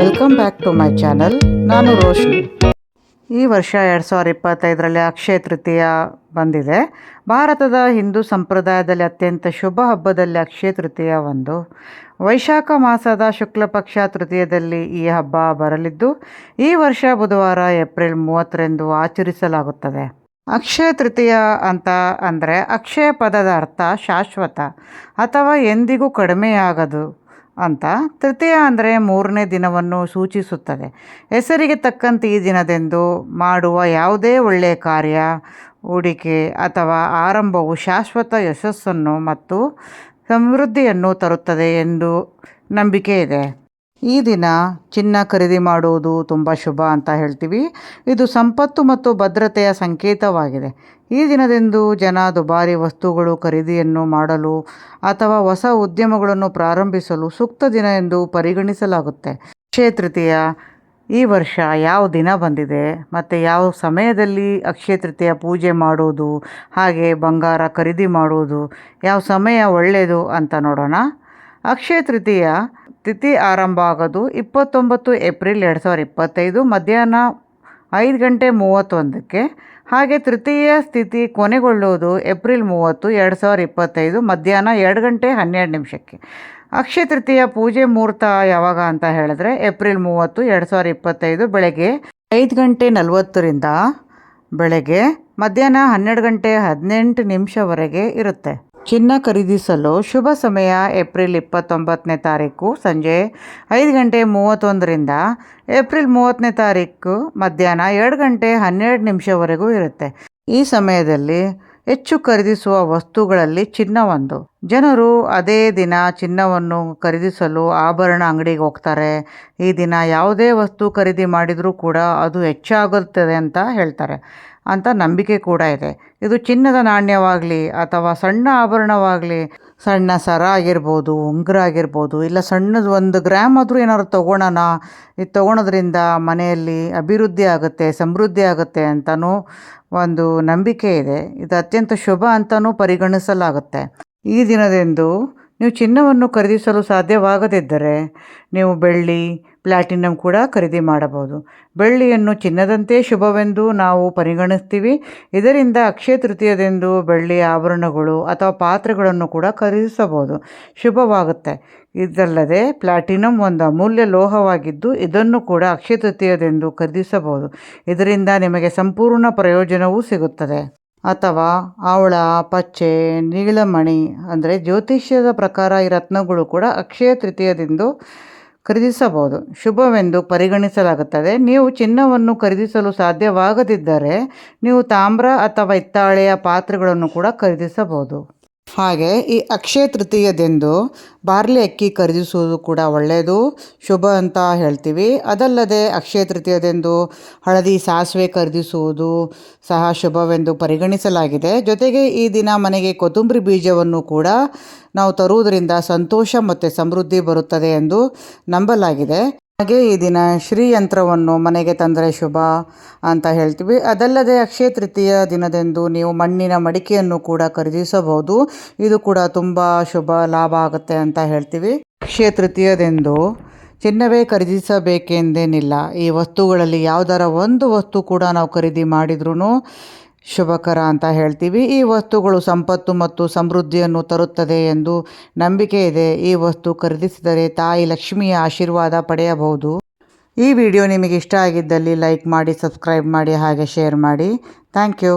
Welcome back to my channel. ನಾನು ರೋಶ್ನಿ. ಈ ವರ್ಷ 2025ರಲ್ಲಿ ಅಕ್ಷಯ ತೃತೀಯ ಬಂದಿದೆ. ಭಾರತದ ಹಿಂದೂ ಸಂಪ್ರದಾಯದಲ್ಲಿ ಅತ್ಯಂತ ಶುಭ ಹಬ್ಬದಲ್ಲಿ ಅಕ್ಷಯ ತೃತೀಯ ಒಂದು. ವೈಶಾಖ ಮಾಸದ ಶುಕ್ಲ ಪಕ್ಷ ತೃತೀಯದಲ್ಲಿ ಈ ಹಬ್ಬ ಬರಲಿದ್ದು, ಈ ವರ್ಷ ಬುಧವಾರ ಏಪ್ರಿಲ್ 30ರಂದು ಆಚರಿಸಲಾಗುತ್ತದೆ. ಅಕ್ಷಯ ತೃತೀಯ ಅಂತ ಅಂದರೆ ಅಕ್ಷಯ ಪದದ ಅರ್ಥ ಶಾಶ್ವತ ಅಥವಾ ಎಂದಿಗೂ ಕಡಿಮೆಯಾಗದು ಅಂತ. ತೃತೀಯ ಅಂದರೆ ಮೂರನೇ ದಿನವನ್ನು ಸೂಚಿಸುತ್ತದೆ. ಹೆಸರಿಗೆ ತಕ್ಕಂತೆ ಈ ದಿನದಂದು ಮಾಡುವ ಯಾವುದೇ ಒಳ್ಳೆಯ ಕಾರ್ಯ, ಹೂಡಿಕೆ ಅಥವಾ ಆರಂಭವು ಶಾಶ್ವತ ಯಶಸ್ಸನ್ನು ಮತ್ತು ಸಮೃದ್ಧಿಯನ್ನು ತರುತ್ತದೆ ಎಂದು ನಂಬಿಕೆ ಇದೆ. ಈ ದಿನ ಚಿನ್ನ ಖರೀದಿ ಮಾಡುವುದು ತುಂಬ ಶುಭ ಅಂತ ಹೇಳ್ತೀವಿ. ಇದು ಸಂಪತ್ತು ಮತ್ತು ಭದ್ರತೆಯ ಸಂಕೇತವಾಗಿದೆ. ಈ ದಿನದಂದು ಜನ ದುಬಾರಿ ವಸ್ತುಗಳು ಖರೀದಿಯನ್ನು ಮಾಡಲು ಅಥವಾ ಹೊಸ ಉದ್ಯಮಗಳನ್ನು ಪ್ರಾರಂಭಿಸಲು ಸೂಕ್ತ ದಿನ ಎಂದು ಪರಿಗಣಿಸಲಾಗುತ್ತೆ. ಅಕ್ಷಯ ತೃತೀಯ ಈ ವರ್ಷ ಯಾವ ದಿನ ಬಂದಿದೆ ಮತ್ತು ಯಾವ ಸಮಯದಲ್ಲಿ ಅಕ್ಷಯ ತೃತೀಯ ಪೂಜೆ ಮಾಡುವುದು, ಹಾಗೆ ಬಂಗಾರ ಖರೀದಿ ಮಾಡುವುದು ಯಾವ ಸಮಯ ಒಳ್ಳೆಯದು ಅಂತ ನೋಡೋಣ. ಅಕ್ಷಯ ತೃತೀಯ ತಿಥಿ ಆರಂಭ ಆಗೋದು 29 ಏಪ್ರಿಲ್ 2025 ಮಧ್ಯಾಹ್ನ 5:31. ಹಾಗೆ ತೃತೀಯ ಸ್ಥಿತಿ ಕೊನೆಗೊಳ್ಳುವುದು ಏಪ್ರಿಲ್ 30, 2025 ಮಧ್ಯಾಹ್ನ 2:12. ಅಕ್ಷಯ ತೃತೀಯ ಪೂಜೆ ಮುಹೂರ್ತ ಯಾವಾಗ ಅಂತ ಹೇಳಿದ್ರೆ ಏಪ್ರಿಲ್ 30, 2025 ಬೆಳಗ್ಗೆ 5:40ರಿಂದ ಬೆಳಗ್ಗೆ ಮಧ್ಯಾಹ್ನ 12:18 ಇರುತ್ತೆ. ಚಿನ್ನ ಖರೀದಿಸಲು ಶುಭ ಸಮಯ ಏಪ್ರಿಲ್ 29 ಸಂಜೆ 5:31ರಿಂದ ಏಪ್ರಿಲ್ 30 ಮಧ್ಯಾಹ್ನ 2:12 ಇರುತ್ತೆ. ಈ ಸಮಯದಲ್ಲಿ ಹೆಚ್ಚು ಖರೀದಿಸುವ ವಸ್ತುಗಳಲ್ಲಿ ಚಿನ್ನ ಒಂದು. ಜನರು ಅದೇ ದಿನ ಚಿನ್ನವನ್ನು ಖರೀದಿಸಲು ಆಭರಣ ಅಂಗಡಿಗೆ ಹೋಗ್ತಾರೆ. ಈ ದಿನ ಯಾವುದೇ ವಸ್ತು ಖರೀದಿ ಮಾಡಿದರೂ ಕೂಡ ಅದು ಹೆಚ್ಚಾಗುತ್ತದೆ ಅಂತ ಹೇಳ್ತಾರೆ ಅಂತ ನಂಬಿಕೆ ಕೂಡ ಇದೆ. ಇದು ಚಿನ್ನದ ನಾಣ್ಯವಾಗಲಿ ಅಥವಾ ಸಣ್ಣ ಆಭರಣವಾಗಲಿ, ಸಣ್ಣ ಸರ ಆಗಿರ್ಬೋದು, ಉಂಗುರ ಆಗಿರ್ಬೋದು, ಇಲ್ಲ ಸಣ್ಣದು 1 ಗ್ರಾಮ್ ಆದರೂ ಏನಾದ್ರು ತೊಗೊಳೋಣ, ಇದು ತೊಗೊಳೋದ್ರಿಂದ ಮನೆಯಲ್ಲಿ ಅಭಿವೃದ್ಧಿ ಆಗುತ್ತೆ, ಸಮೃದ್ಧಿ ಆಗುತ್ತೆ ಅಂತಲೂ ಒಂದು ನಂಬಿಕೆ ಇದೆ. ಇದು ಅತ್ಯಂತ ಶುಭ ಅಂತಲೂ ಪರಿಗಣಿಸಲಾಗುತ್ತೆ. ಈ ದಿನದಂದು ನೀವು ಚಿನ್ನವನ್ನು ಖರೀದಿಸಲು ಸಾಧ್ಯವಾಗದಿದ್ದರೆ ನೀವು ಬೆಳ್ಳಿ, ಪ್ಲಾಟಿನಮ್ ಕೂಡ ಖರೀದಿ ಮಾಡಬಹುದು. ಬೆಳ್ಳಿಯನ್ನು ಚಿನ್ನದಂತೆ ಶುಭವೆಂದು ನಾವು ಪರಿಗಣಿಸ್ತೀವಿ. ಇದರಿಂದ ಅಕ್ಷಯ ತೃತೀಯದಂದು ಬೆಳ್ಳಿ ಆಭರಣಗಳು ಅಥವಾ ಪಾತ್ರೆಗಳನ್ನು ಕೂಡ ಖರೀದಿಸಬಹುದು, ಶುಭವಾಗುತ್ತೆ. ಇದಲ್ಲದೆ ಪ್ಲಾಟಿನಮ್ ಒಂದು ಅಮೂಲ್ಯ ಲೋಹವಾಗಿದ್ದು ಇದನ್ನು ಕೂಡ ಅಕ್ಷಯ ತೃತೀಯದಂದು ಖರೀದಿಸಬಹುದು. ಇದರಿಂದ ನಿಮಗೆ ಸಂಪೂರ್ಣ ಪ್ರಯೋಜನವೂ ಸಿಗುತ್ತದೆ. ಅಥವಾ ಹವಳ, ಪಚ್ಚೆ, ನೀಲಮಣಿ ಅಂದರೆ ಜ್ಯೋತಿಷ್ಯದ ಪ್ರಕಾರ ಈ ರತ್ನಗಳು ಕೂಡ ಅಕ್ಷಯ ತೃತೀಯದಂದು ಖರೀದಿಸಬಹುದು, ಶುಭವೆಂದು ಪರಿಗಣಿಸಲಾಗುತ್ತದೆ. ನೀವು ಚಿನ್ನವನ್ನು ಖರೀದಿಸಲು ಸಾಧ್ಯವಾಗದಿದ್ದರೆ ನೀವು ತಾಮ್ರ ಅಥವಾ ಹಿತ್ತಾಳೆಯ ಪಾತ್ರೆಗಳನ್ನು ಕೂಡ ಖರೀದಿಸಬಹುದು. ಹಾಗೆ ಈ ಅಕ್ಷಯ ತೃತೀಯದಂದು ಬಾರ್ಲಿ ಅಕ್ಕಿ ಖರೀದಿಸುವುದು ಕೂಡ ಒಳ್ಳೆಯದು, ಶುಭ ಅಂತ ಹೇಳ್ತೀವಿ. ಅದಲ್ಲದೆ ಅಕ್ಷಯ ತೃತೀಯದಂದು ಹಳದಿ, ಸಾಸಿವೆ ಖರೀದಿಸುವುದು ಸಹ ಶುಭವೆಂದು ಪರಿಗಣಿಸಲಾಗಿದೆ. ಜೊತೆಗೆ ಈ ದಿನ ಮನೆಗೆ ಕೊತ್ತಂಬರಿ ಬೀಜವನ್ನು ಕೂಡ ನಾವು ತರುವುದರಿಂದ ಸಂತೋಷ ಮತ್ತು ಸಮೃದ್ಧಿ ಬರುತ್ತದೆ ಎಂದು ನಂಬಲಾಗಿದೆ. ಹಾಗೆ ಈ ದಿನ ಶ್ರೀಯಂತ್ರವನ್ನು ಮನೆಗೆ ತಂದರೆ ಶುಭ ಅಂತ ಹೇಳ್ತೀವಿ. ಅದಲ್ಲದೆ ಅಕ್ಷಯ ತೃತೀಯ ದಿನದಂದು ನೀವು ಮಣ್ಣಿನ ಮಡಿಕೆಯನ್ನು ಕೂಡ ಖರೀದಿಸಬಹುದು. ಇದು ಕೂಡ ತುಂಬ ಶುಭ ಲಾಭ ಆಗುತ್ತೆ ಅಂತ ಹೇಳ್ತೀವಿ. ಅಕ್ಷಯ ತೃತೀಯದಂದು ಚಿನ್ನವೇ ಖರೀದಿಸಬೇಕೆಂದೇನಿಲ್ಲ. ಈ ವಸ್ತುಗಳಲ್ಲಿ ಯಾವುದರ ಒಂದು ವಸ್ತು ಕೂಡ ನಾವು ಖರೀದಿ ಮಾಡಿದ್ರೂ ಶುಭಕರ ಅಂತ ಹೇಳ್ತೀವಿ. ಈ ವಸ್ತುಗಳು ಸಂಪತ್ತು ಮತ್ತು ಸಮೃದ್ಧಿಯನ್ನು ತರುತ್ತದೆ ಎಂದು ನಂಬಿಕೆ ಇದೆ. ಈ ವಸ್ತು ಖರೀದಿಸಿದರೆ ತಾಯಿ ಲಕ್ಷ್ಮಿಯ ಆಶೀರ್ವಾದ ಪಡೆಯಬಹುದು. ಈ ವಿಡಿಯೋ ನಿಮಗೆ ಇಷ್ಟ ಆಗಿದ್ದಲ್ಲಿ ಲೈಕ್ ಮಾಡಿ, ಸಬ್ಸ್ಕ್ರೈಬ್ ಮಾಡಿ, ಹಾಗೆ ಶೇರ್ ಮಾಡಿ. Thank you.